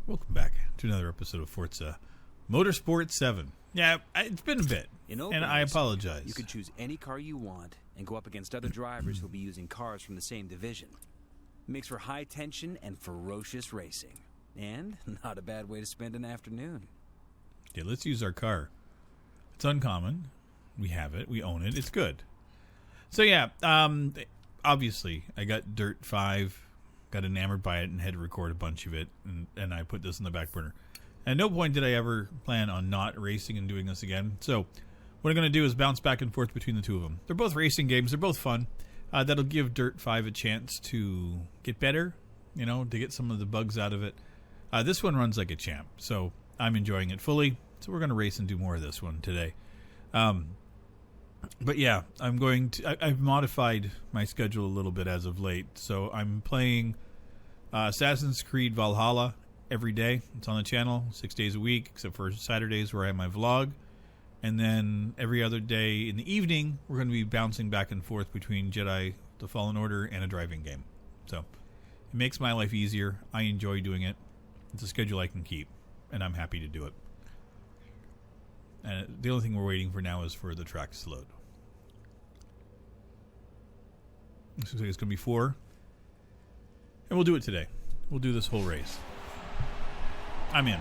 Welcome back to another episode of Forza Motorsport 7. Yeah, it's been a bit, and I apologize. You could choose any car you want and go up against other drivers who'll be using cars from the same division. Makes for high tension and ferocious racing. And not a bad way to spend an afternoon. Yeah, let's use our car. It's uncommon. We have it. We own it. It's good. So yeah, obviously, I got Dirt 5. Got enamored by it and had to record a bunch of it, and I put this in the back burner. At no point did I ever plan on not racing and doing this again. So what I'm going to do is bounce back and forth between the two of them. They're both racing games. They're both fun. That'll give Dirt 5 a chance to get better, you know, to get some of the bugs out of it. This one runs like a champ, so I'm enjoying it fully. So we're going to race and do more of this one today. But yeah, I've modified my schedule a little bit as of late. So I'm playing Assassin's Creed Valhalla every day. It's on the channel 6 days a week, except for Saturdays where I have my vlog. And then every other day in the evening, we're going to be bouncing back and forth between Jedi, The Fallen Order, and a driving game. So it makes my life easier. I enjoy doing it. It's a schedule I can keep, and I'm happy to do it. And the only thing we're waiting for now is for the tracks to load. Looks like it's going to be 4. And we'll do it today. We'll do this whole race. I'm in.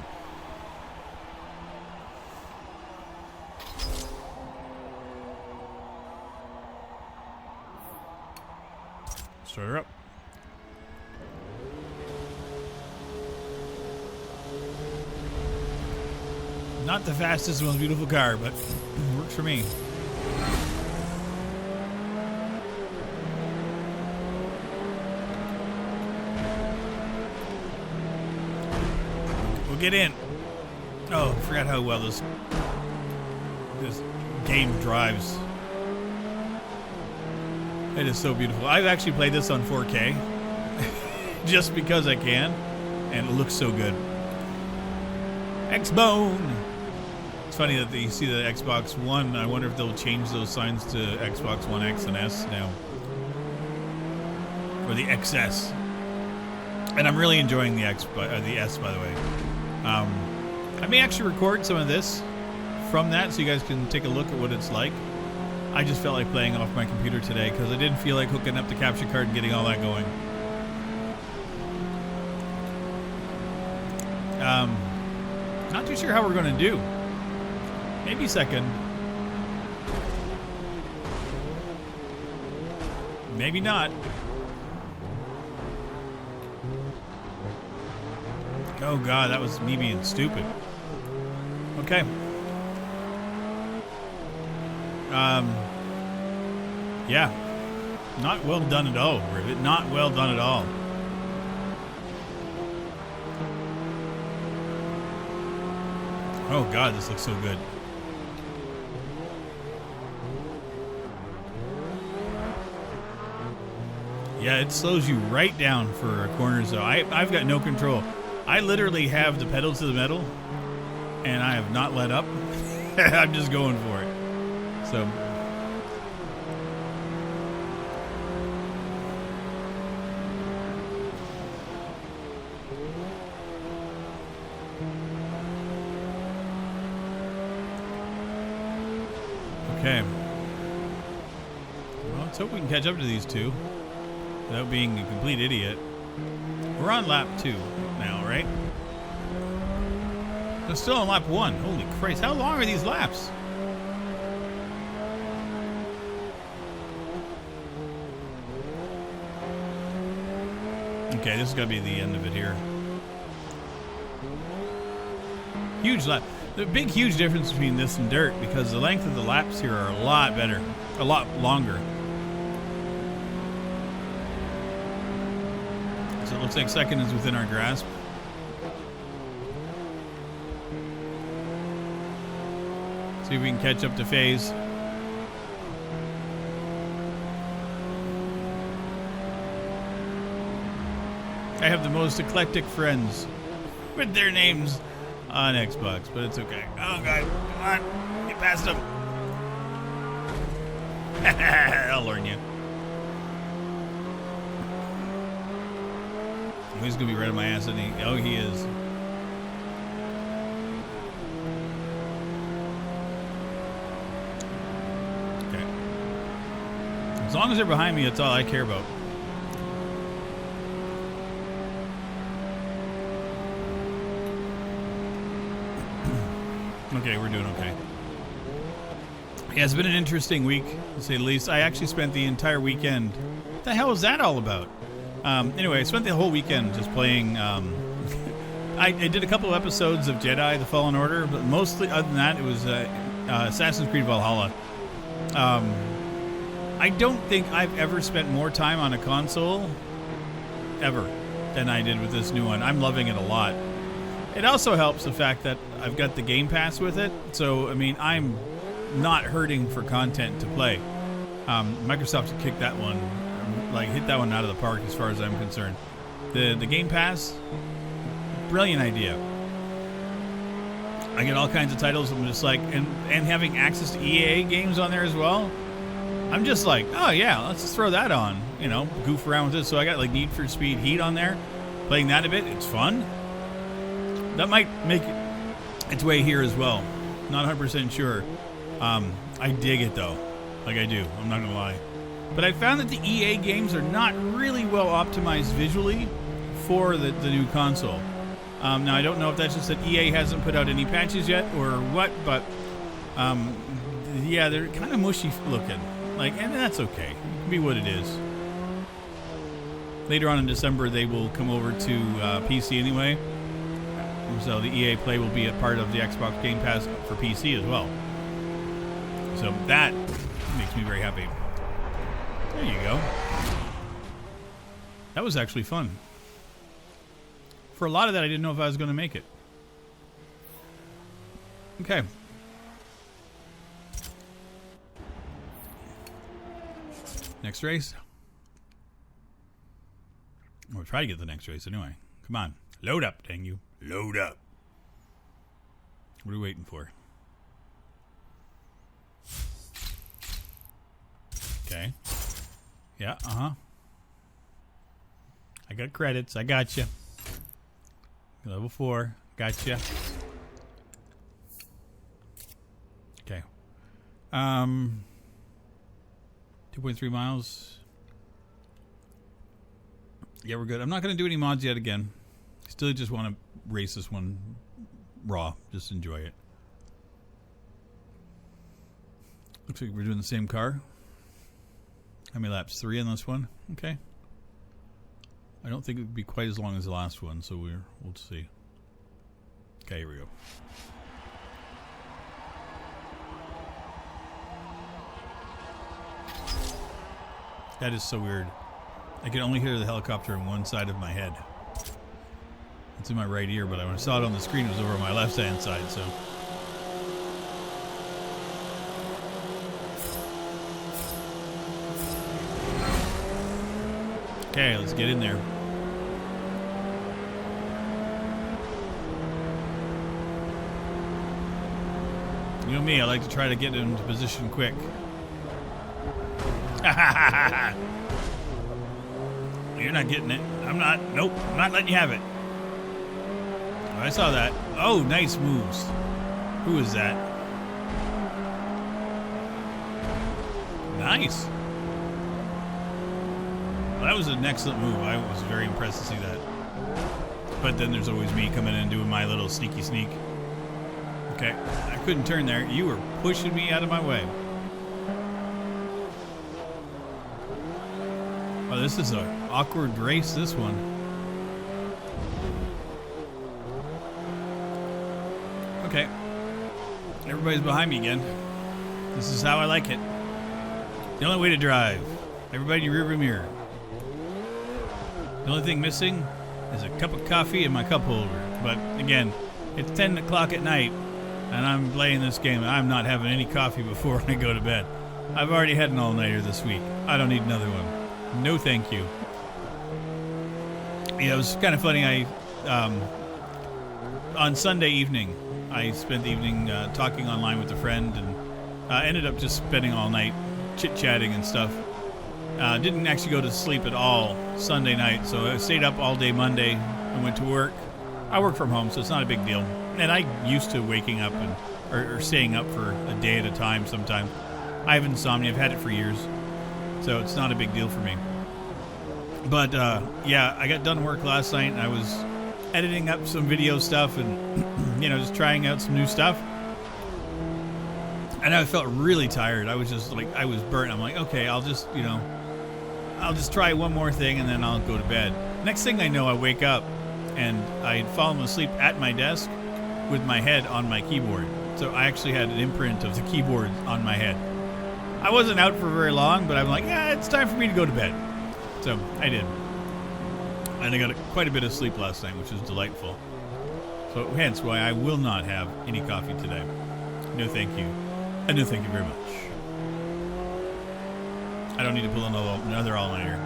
Start her up. Not the fastest, most beautiful car, but it works for me. We'll get in. Oh, I forgot how well this game drives. It is so beautiful. I've actually played this on 4K just because I can, and it looks so good. X-Bone! It's funny that you see the Xbox One. I wonder if they'll change those signs to Xbox One X and S now. Or the XS. And I'm really enjoying the S, by the way. I may actually record some of this from that so you guys can take a look at what it's like. I just felt like playing off my computer today because I didn't feel like hooking up the capture card and getting all that going. Not too sure how we're going to do. Maybe second. Maybe not. Oh god, that was me being stupid. Okay. Yeah. Not well done at all, Rivet. Not well done at all. Oh god, this looks so good. Yeah, it slows you right down for corners though. I've got no control. I literally have the pedal to the metal, and I have not let up. I'm just going for it. So, okay. Well, let's hope we can catch up to these two without being a complete idiot. We're on lap 2 now, right? We're still on lap 1. Holy Christ, how long are these laps? Okay, this is going to be the end of it here. Huge lap. The big, huge difference between this and Dirt, because the length of the laps here are a lot better. A lot longer. So it looks like second is within our grasp. See if we can catch up to FaZe. I have the most eclectic friends with their names on Xbox, but it's okay. Oh god, come on, get past them. I'll learn you. He's gonna be right on my ass, isn't he? Oh, he is. As long as they're behind me, that's all I care about. Okay, we're doing okay. Yeah, it's been an interesting week, to say the least. I actually spent the entire weekend. What the hell was that all about? Anyway, I spent the whole weekend just playing. I did a couple of episodes of Jedi: The Fallen Order, but mostly, other than that, it was Assassin's Creed Valhalla. I don't think I've ever spent more time on a console ever than I did with this new one. I'm loving it a lot. It also helps the fact that I've got the Game Pass with it, so I mean I'm not hurting for content to play. Microsoft kicked that one, like hit that one out of the park as far as I'm concerned. The Game Pass, brilliant idea. I get all kinds of titles. I'm just like, and having access to EA games on there as well. I'm just like, oh yeah, let's just throw that on. You know, goof around with it. So I got like Need for Speed Heat on there, playing that a bit. It's fun. That might make its way here as well. Not 100% sure. I dig it though, like I do. I'm not gonna lie. But I found that the EA games are not really well optimized visually for the new console. Now I don't know if that's just that EA hasn't put out any patches yet or what, but yeah, they're kind of mushy looking. Like, and that's okay. It can be what it is. Later on in December, they will come over to PC anyway. So the EA Play will be a part of the Xbox Game Pass for PC as well. So that makes me very happy. There you go. That was actually fun. For a lot of that, I didn't know if I was going to make it. Okay. Next race. We'll try to get the next race anyway. Come on. Load up, dang you. Load up. What are we waiting for? Okay. Yeah, I got credits. I got you. Level 4. Gotcha. Okay. 2.3 miles. Yeah, we're good. I'm not going to do any mods yet again. Still just want to race this one raw. Just enjoy it. Looks like we're doing the same car. How many laps? 3 on this one? Okay. I don't think it would be quite as long as the last one, so we'll see. Okay, here we go. That is so weird. I can only hear the helicopter on one side of my head. It's in my right ear, but when I saw it on the screen, it was over on my left-hand side, so... Okay, let's get in there. You know me, I like to try to get into position quick. You're not getting it. I'm not. Nope. I'm not letting you have it. Oh, I saw that. Oh, nice moves. Who is that? Nice. Well, that was an excellent move. I was very impressed to see that. But then there's always me coming in and doing my little sneaky sneak. Okay. I couldn't turn there. You were pushing me out of my way. Oh, this is an awkward race, this one. Okay. Everybody's behind me again. This is how I like it. The only way to drive. Everybody in your rearview mirror. The only thing missing is a cup of coffee and my cup holder. But again, it's 10 o'clock at night and I'm playing this game and I'm not having any coffee before I go to bed. I've already had an all-nighter this week. I don't need another one. No thank you. Yeah, it was kind of funny. On Sunday evening, I spent the evening talking online with a friend and ended up just spending all night chit-chatting and stuff. Didn't actually go to sleep at all Sunday night, so I stayed up all day Monday and went to work. I work from home, so it's not a big deal. And I used to waking up or staying up for a day at a time sometimes. I have insomnia. I've had it for years. so it's not a big deal for me. But yeah, I got done work last night, and I was editing up some video stuff, and you know, just trying out some new stuff. And I felt really tired. I was just like, I was burnt. I'm like, okay, I'll just, you know, I'll just try one more thing, and then I'll go to bed. Next thing I know, I wake up, and I had fallen asleep at my desk with my head on my keyboard. So I actually had an imprint of the keyboard on my head. I wasn't out for very long, but I'm like, yeah, it's time for me to go to bed. So I did. And I got quite a bit of sleep last night, which was delightful. So hence why I will not have any coffee today. No thank you. And no thank you very much. I don't need to pull another all-nighter.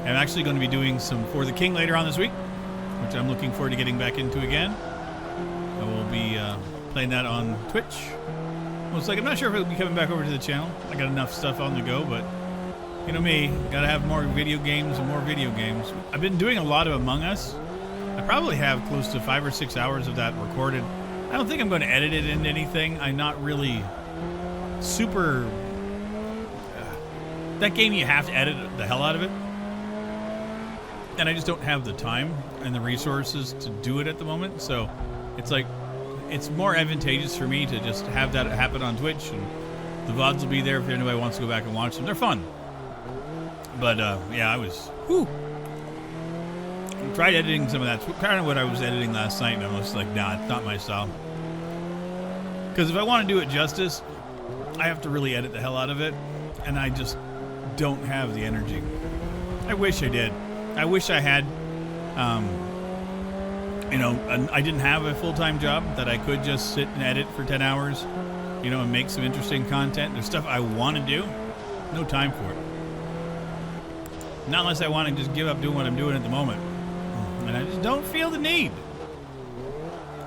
I'm actually going to be doing some For the King later on this week, which I'm looking forward to getting back into again. I will be playing that on Twitch. Most likely, I'm not sure if it'll be coming back over to the channel. I got enough stuff on the go, but you know me, gotta have more video games and more video games. I've been doing a lot of Among Us. I probably have close to 5 or 6 hours of that recorded. I don't think I'm going to edit it into anything. I'm not really super... that game, you have to edit the hell out of it. And I just don't have the time and the resources to do it at the moment. So it's like, it's more advantageous for me to just have that happen on Twitch. And the VODs will be there if anybody wants to go back and watch them. They're fun. But yeah, I was... whew. I tried editing some of that. It's kind of what I was editing last night, and I was like, nah, it's not my style. Because if I want to do it justice, I have to really edit the hell out of it, and I just don't have the energy. I wish I did. I wish I had, you know, I didn't have a full-time job that I could just sit and edit for 10 hours, you know, and make some interesting content. There's stuff I want to do, no time for it. Not unless I want to just give up doing what I'm doing at the moment. And I just don't feel the need.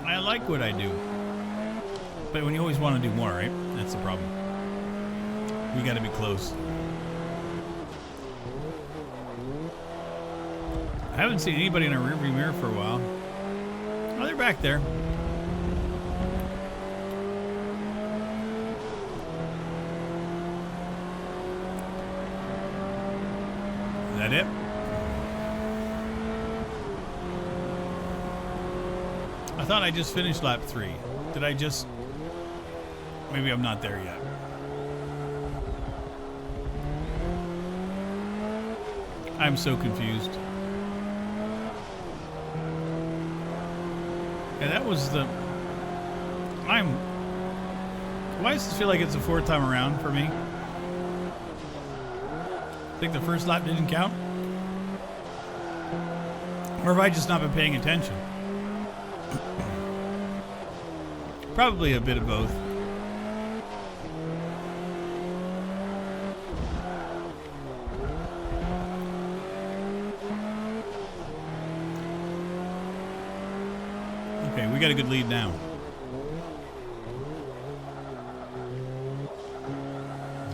I like what I do. But when you always want to do more, right? That's the problem. We got to be close. I haven't seen anybody in a rearview mirror for a while. Oh, they're back there. Is that it? I thought I just finished lap 3. Did I just... maybe I'm not there yet. I'm so confused. Yeah, that was the... why does it feel like it's the 4th time around for me? I think the first lap didn't count? Or have I just not been paying attention? Probably a bit of both. Okay, we got a good lead now.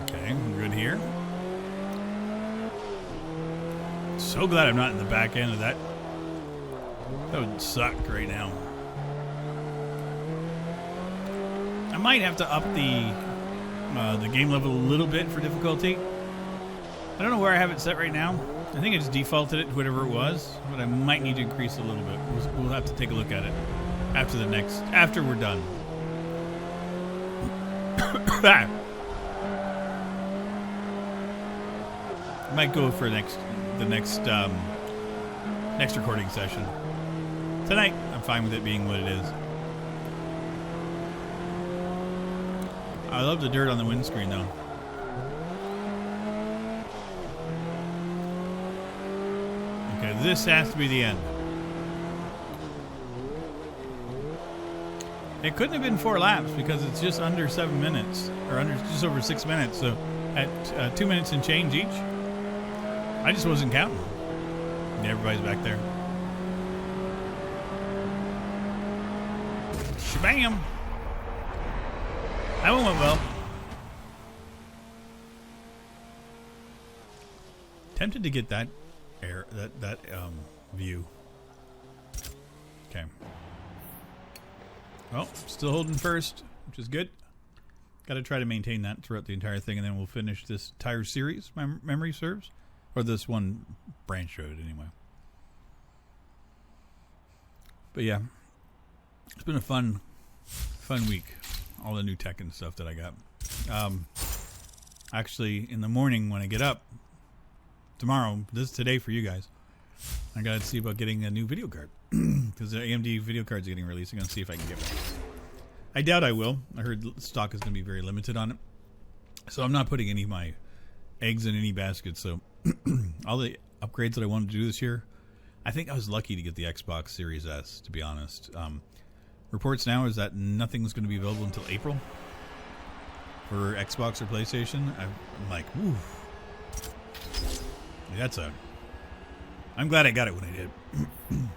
Okay, we're good here. So glad I'm not in the back end of that. That would suck right now. I might have to up the game level a little bit for difficulty. I don't know where I have it set right now. I think I just defaulted it to whatever it was, but I might need to increase it a little bit. We'll have to take a look at it after we're done. I might go for the next recording session. Tonight, I'm fine with it being what it is. I love the dirt on the windscreen, though. Okay, this has to be the end. It couldn't have been 4 laps because it's just under 7 minutes, or just over 6 minutes. So at 2 minutes and change each, I just wasn't counting. Yeah, everybody's back there. Shabam! That one went well. Tempted to get that view. Okay. Well, still holding first, which is good. Got to try to maintain that throughout the entire thing, and then we'll finish this entire series, my memory serves. Or this one branch road, anyway. But yeah, it's been a fun week. All the new tech and stuff that I got. Actually, in the morning when I get up, tomorrow, this is today for you guys, I got to see about getting a new video card. Because the AMD video cards are getting released. I'm going to see if I can get one. I doubt I will. I heard stock is going to be very limited on it. So I'm not putting any of my eggs in any basket. So all the upgrades that I wanted to do this year, I think I was lucky to get the Xbox Series S, to be honest. Reports now is that nothing's going to be available until April for Xbox or PlayStation. I'm like, woo. I'm glad I got it when I did. And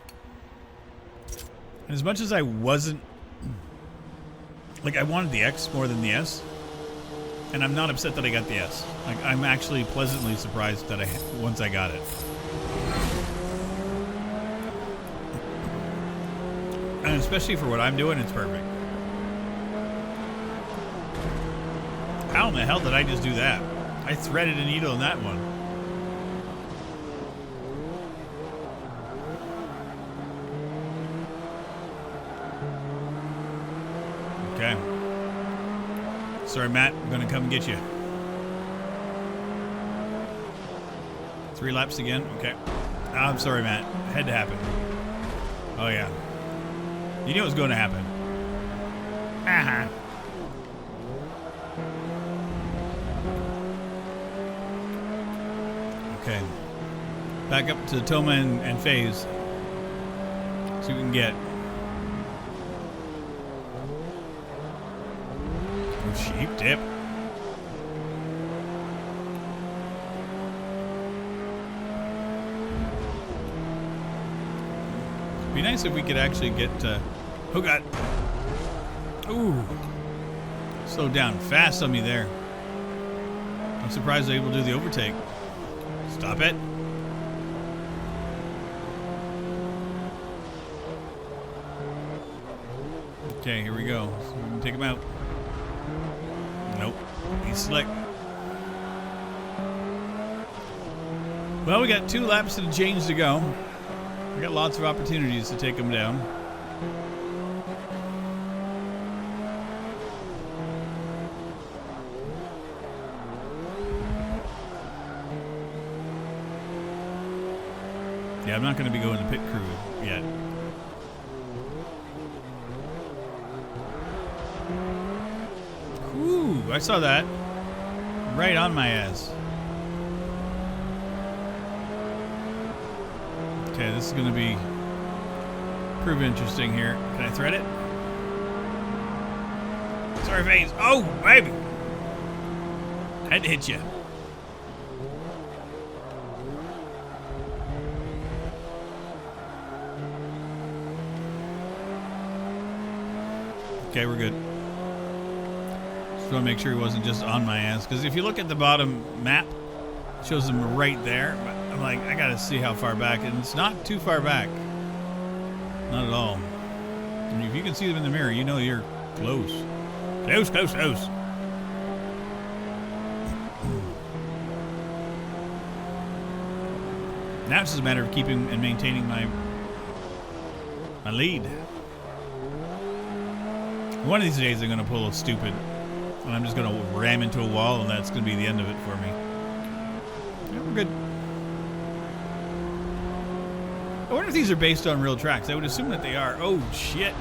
as much as I wasn't, like, I wanted the X more than the S, and I'm not upset that I got the S. Like, I'm actually pleasantly surprised that once I got it. And especially for what I'm doing, it's perfect. How in the hell did I just do that? I threaded a needle in that one. Okay. Sorry, Matt. I'm going to come get you. 3 laps again? Okay. Oh, I'm sorry, Matt. Had to happen. Oh, yeah. You knew it was going to happen. Uh-huh. Okay. Back up to Toma and FaZe. See what we can get. Oh, sheep dip. It'd be nice if we could actually get oh god. Ooh. Slowed down fast on me there. I'm surprised I was able to do the overtake. Stop it. Okay, here we go. So we can take him out. Nope. He's slick. Well, we got 2 laps and a change to go. We got lots of opportunities to take him down. Yeah, I'm not going to be going to pit crew yet. Ooh, I saw that. Right on my ass. Okay, this is going to be prove interesting here. Can I thread it? Sorry, FaZe. Oh, baby. Had to hit you. Okay, we're good. Just want to make sure he wasn't just on my ass. Because if you look at the bottom map, it shows him right there. I'm like, I got to see how far back. And it's not too far back. Not at all. I mean, if you can see them in the mirror, you know you're close. Close, close, close. Now it's just a matter of keeping and maintaining my lead. One of these days I'm going to pull a stupid, and I'm just going to ram into a wall, and that's going to be the end of it for me. Yeah, we're good. I wonder if these are based on real tracks. I would assume that they are. Oh, shit.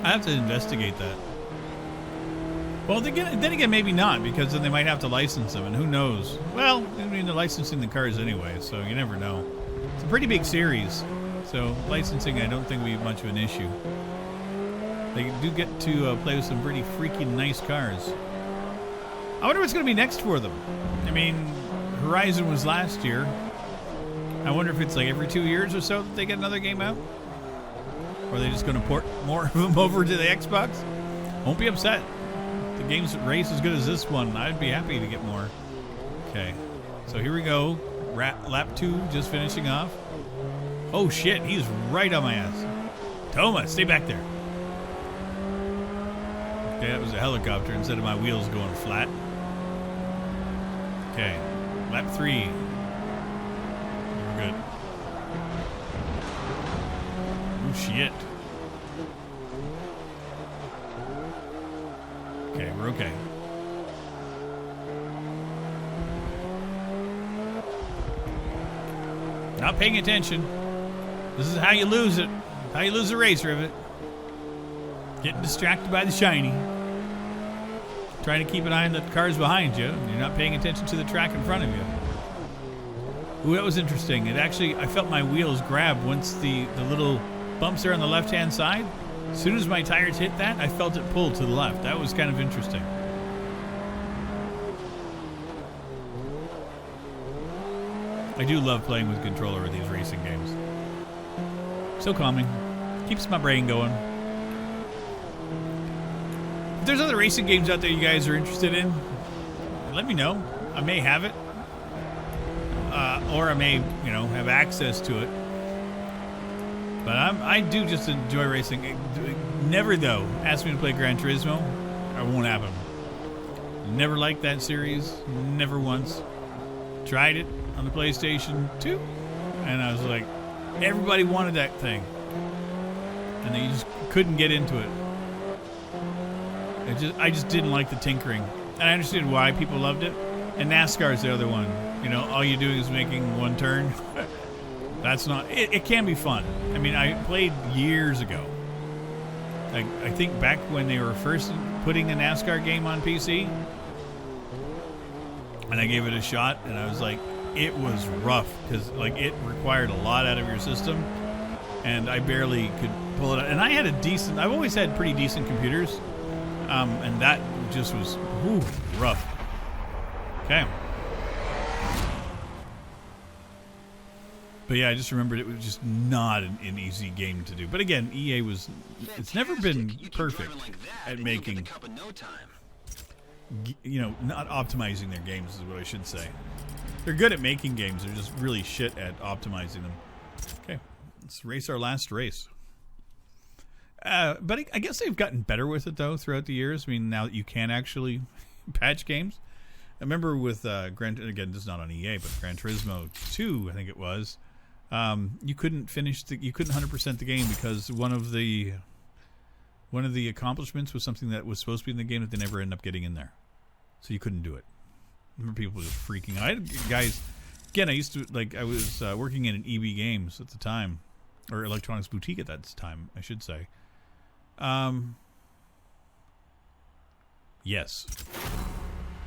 I have to investigate that. Well, then again, maybe not, because then they might have to license them, and who knows? Well, I mean, they're licensing the cars anyway, so you never know. It's a pretty big series, so licensing I don't think will be much of an issue. They do get to play with some pretty freaking nice cars. I wonder what's going to be next for them. I mean, Horizon was last year. I wonder if it's like every 2 years or so that they get another game out? Or are they just going to port more of them over to the Xbox? Won't be upset. If the game's race as good as this one, I'd be happy to get more. Okay, so here we go. Lap 2 just finishing off. Oh shit, he's right on my ass. Toma, stay back there. Okay, that was a helicopter instead of my wheels going flat. Okay, lap 3. We're good. Oh, shit. Okay, we're okay. Not paying attention. This is how you lose it. How you lose a race, Rivet. Getting distracted by the shiny. Trying to keep an eye on the cars behind you. And you're not paying attention to the track in front of you. Ooh, that was interesting. It actually, I felt my wheels grab once the little bumps there on the left-hand side. As soon as my tires hit that, I felt it pull to the left. That was kind of interesting. I do love playing with controller with these racing games. So calming. Keeps my brain going. If there's other racing games out there you guys are interested in, let me know. I may have it. Or I may, have access to it. But I do just enjoy racing. Never, though, ask me to play Gran Turismo. It won't happen. Never liked that series. Never once. Tried it on the PlayStation 2. And I was like, everybody wanted that thing. And they just couldn't get into it. I just didn't like the tinkering. And I understood why people loved it. And NASCAR's the other one. All you're doing is making one turn. That's not... It can be fun. I mean, I played years ago. I think back when they were first putting a NASCAR game on PC. And I gave it a shot. And I was like, it was rough. Because, it required a lot out of your system. And I barely could pull it out. And I had I've always had pretty decent computers. And that just was rough. Okay. But yeah, I just remembered it was just not an easy game to do. But again, EA it's never been perfect at making, not optimizing their games is what I should say. They're good at making games. They're just really shit at optimizing them. Okay, let's race our last race. But I guess they've gotten better with it, though, throughout the years. I mean, now that you can actually patch games. I remember with, again, this is not on EA, but Gran Turismo 2, I think it was, you couldn't 100% the game because one of the accomplishments was something that was supposed to be in the game that they never ended up getting in there. So you couldn't do it. I remember people just freaking out. I had guys, again, I used to, I was working in an EB Games at the time, or Electronics Boutique at that time, I should say. Yes.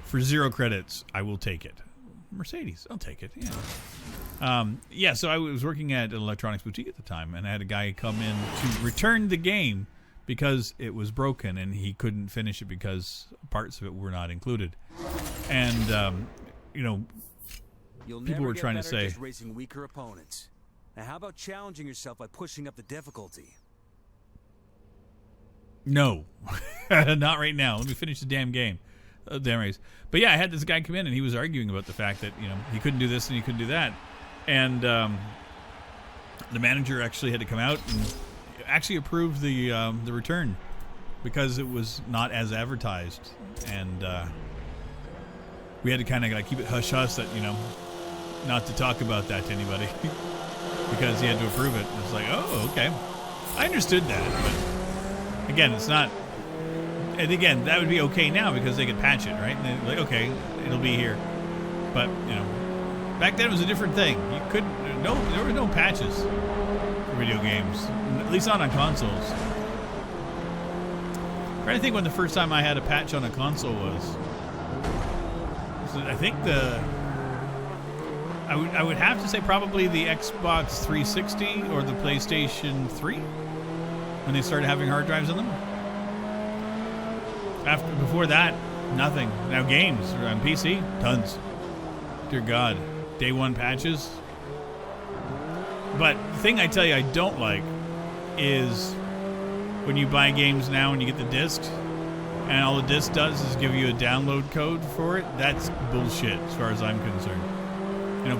For 0 credits, I will take it. Mercedes, I'll take it. Yeah. So I was working at an Electronics Boutique at the time, and I had a guy come in to return the game because it was broken, and he couldn't finish it because parts of it were not included. And people were trying to say, just racing weaker opponents. Now, how about challenging yourself by pushing up the difficulty? No, not right now. Let me finish the damn game. Damn race. But yeah, I had this guy come in and he was arguing about the fact that he couldn't do this and he couldn't do that, and the manager actually had to come out and actually approve the return because it was not as advertised, and we had to kind of keep it hush hush that not to talk about that to anybody because he had to approve it. It's like, oh, okay, I understood that, but again, it's not. And again, that would be okay now because they could patch it, right? And they're like, okay, it'll be here. But, back then it was a different thing. You couldn't, there were no patches for video games, at least not on consoles. I'm trying to think when the first time I had a patch on a console was. I think I would have to say probably the Xbox 360 or the PlayStation 3 when they started having hard drives on them. Before that, nothing. Now games on PC, tons. Dear God, day one patches. But the thing I tell you I don't like is when you buy games now and you get the disc, and all the disc does is give you a download code for it. That's bullshit as far as I'm concerned.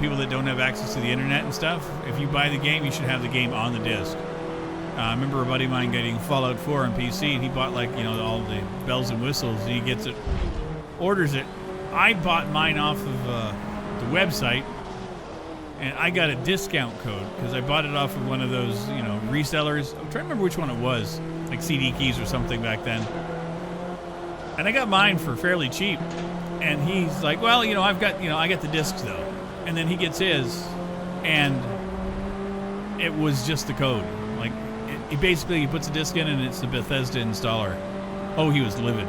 People that don't have access to the internet and stuff, if you buy the game, you should have the game on the disc. I remember a buddy of mine getting Fallout 4 on PC, and he bought like, you know, all the bells and whistles. And he gets it, orders it. I bought mine off of the website, and I got a discount code because I bought it off of one of those, you know, resellers. I'm trying to remember which one it was, like CD Keys or something back then. And I got mine for fairly cheap. And he's like, well, you know, I got the discs though. And then he gets his, and it was just the code. Like, he basically puts a disc in, and it's the Bethesda installer. Oh, he was livid.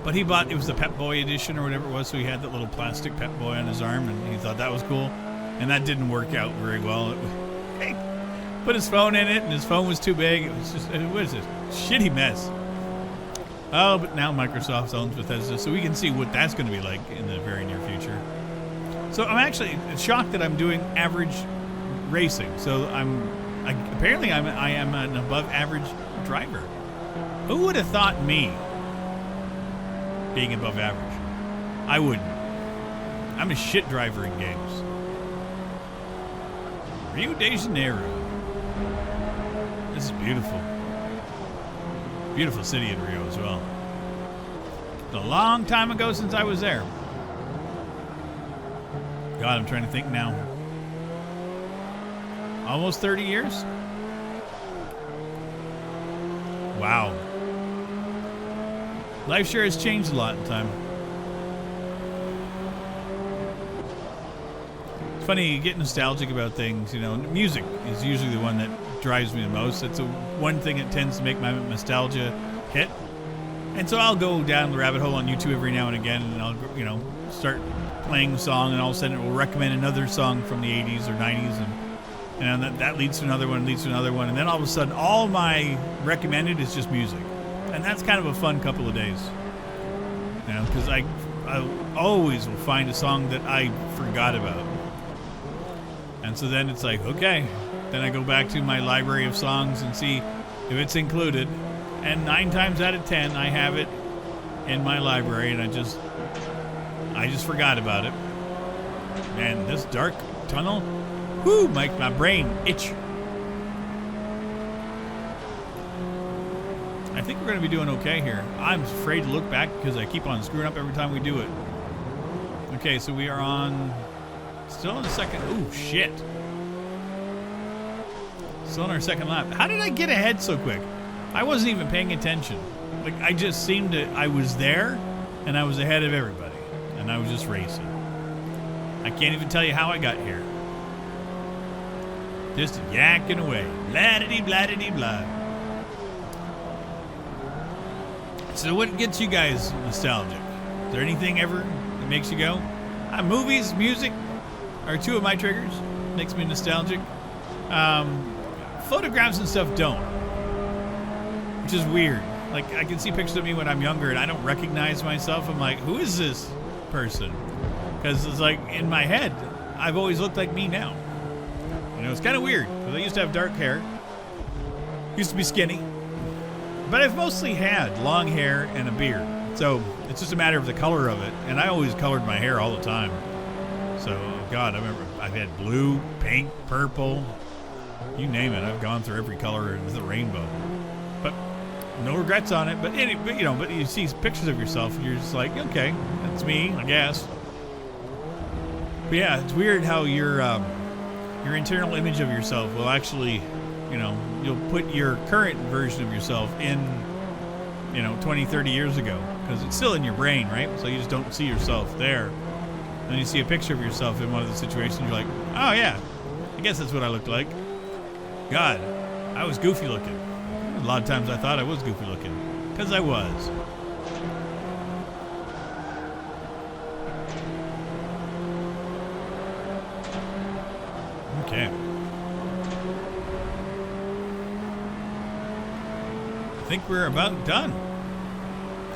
But he bought, it was the Pep Boy edition or whatever it was, so he had that little plastic Pep Boy on his arm, and he thought that was cool. And that didn't work out very well. He put his phone in it, and his phone was too big. It was just, what is this? Shitty mess. Oh, but now Microsoft owns Bethesda, so we can see what that's going to be like in the very near future. So I'm actually shocked that I'm doing average racing. So apparently I am an above average driver. Who would have thought me being above average? I wouldn't. I'm a shit driver in games. Rio de Janeiro. This is beautiful. Beautiful city in Rio as well. It's a long time ago since I was there. God, I'm trying to think now. Almost 30 years? Wow. Life sure has changed a lot in time. It's funny, you get nostalgic about things, you know. Music is usually the one that drives me the most. It's one thing that tends to make my nostalgia hit. And so I'll go down the rabbit hole on YouTube every now and again, and I'll, you know, start playing a song, and all of a sudden it will recommend another song from the 80s or 90s, and that leads to another one, and then all of a sudden all my recommended is just music. And that's kind of a fun couple of days, you know, because I always will find a song that I forgot about. And so then it's like, okay, then I go back to my library of songs and see if it's included. And 9 times out of 10, I have it in my library, and I just forgot about it. And this dark tunnel, whoo, makes my brain itch. I think we're going to be doing okay here. I'm afraid to look back because I keep on screwing up every time we do it. Okay, so we are on... Still on the second... Ooh, shit. Still on our second lap. How did I get ahead so quick? I wasn't even paying attention. Like, I just seemed to... I was there, and I was ahead of everybody. And I was just racing. I can't even tell you how I got here. Just yakking away. Blah-de-dee-blah-de-dee-blah. So what gets you guys nostalgic? Is there anything ever that makes you go? Movies, music are 2 of my triggers. Makes me nostalgic. Photographs and stuff don't. Which is weird. Like, I can see pictures of me when I'm younger and I don't recognize myself. I'm like, who is this person? Because it's like, in my head, I've always looked like me now. You know, it's kind of weird. Because I used to have dark hair. Used to be skinny. But I've mostly had long hair and a beard. So it's just a matter of the color of it. And I always colored my hair all the time. So, God, I remember I've had blue, pink, purple. You name it. I've gone through every color of the rainbow. But no regrets on it. But you see pictures of yourself and you're just like, okay, that's me, I guess. But yeah, it's weird how your internal image of yourself will actually, you know, you'll put your current version of yourself in, 20, 30 years ago, because it's still in your brain, right? So you just don't see yourself there. Then you see a picture of yourself in one of the situations, you're like, oh yeah, I guess that's what I looked like. God, I was goofy looking. A lot of times I thought I was goofy looking, because I was. Okay. I think we're about done.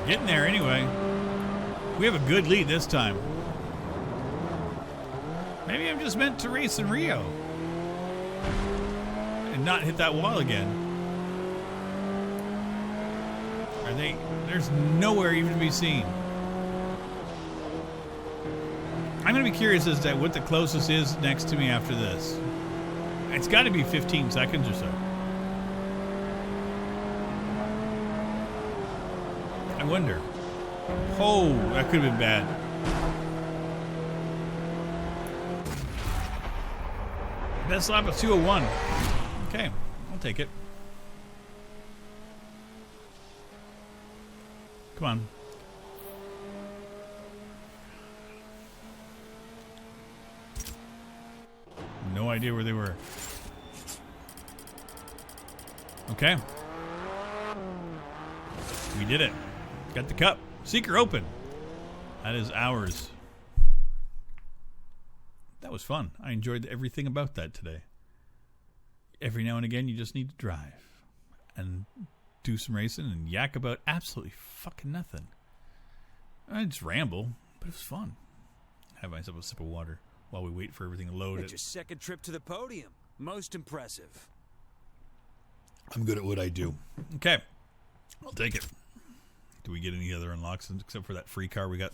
Getting there anyway. We have a good lead this time. Maybe I'm just meant to race in Rio and not hit that wall again. Are they? There's nowhere even to be seen. I'm going to be curious as to what the closest is next to me after this. It's got to be 15 seconds or so. I wonder. Oh, that could have been bad. Best lap of 201. Okay, I'll take it. Come on. No idea where they were. Okay. We did it. Got the cup. Seeker open. That is ours. That was fun. I enjoyed everything about that today. Every now and again, you just need to drive and do some racing and yak about absolutely fucking nothing. I just ramble, but it was fun. Have myself a sip of water while we wait for everything to load. It's your second trip to the podium. Most impressive. I'm good at what I do. Okay. I'll take it. Do we get any other unlocks except for that free car we got?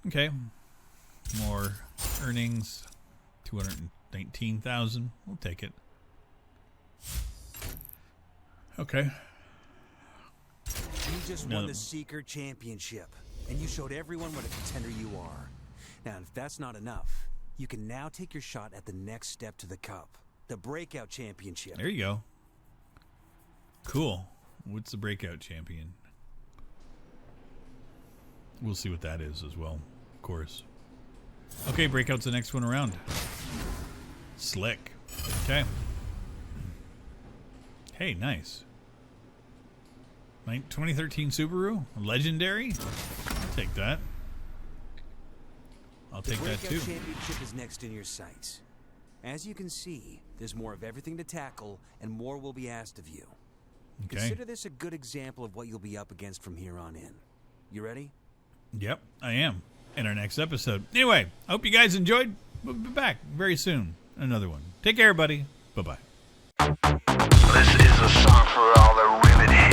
Okay. More earnings. 219,000. We'll take it. Okay. You just won the Seeker Championship, and you showed everyone what a contender you are. Now, if that's not enough, you can now take your shot at the next step to the Cup, the Breakout Championship. There you go. Cool. What's the Breakout Champion? We'll see what that is as well, of course. Okay, Breakout's the next one around. Slick. Okay. Hey, nice. 2013 Subaru? Legendary? I'll take that. I'll take that too. The Breakout Championship is next in your sights. As you can see, there's more of everything to tackle, and more will be asked of you. Okay. Consider this a good example of what you'll be up against from here on in. You ready? Yep, I am. In our next episode. Anyway, I hope you guys enjoyed. We'll be back very soon. Another one. Take care, everybody. Bye-bye. This is a song for all the rivet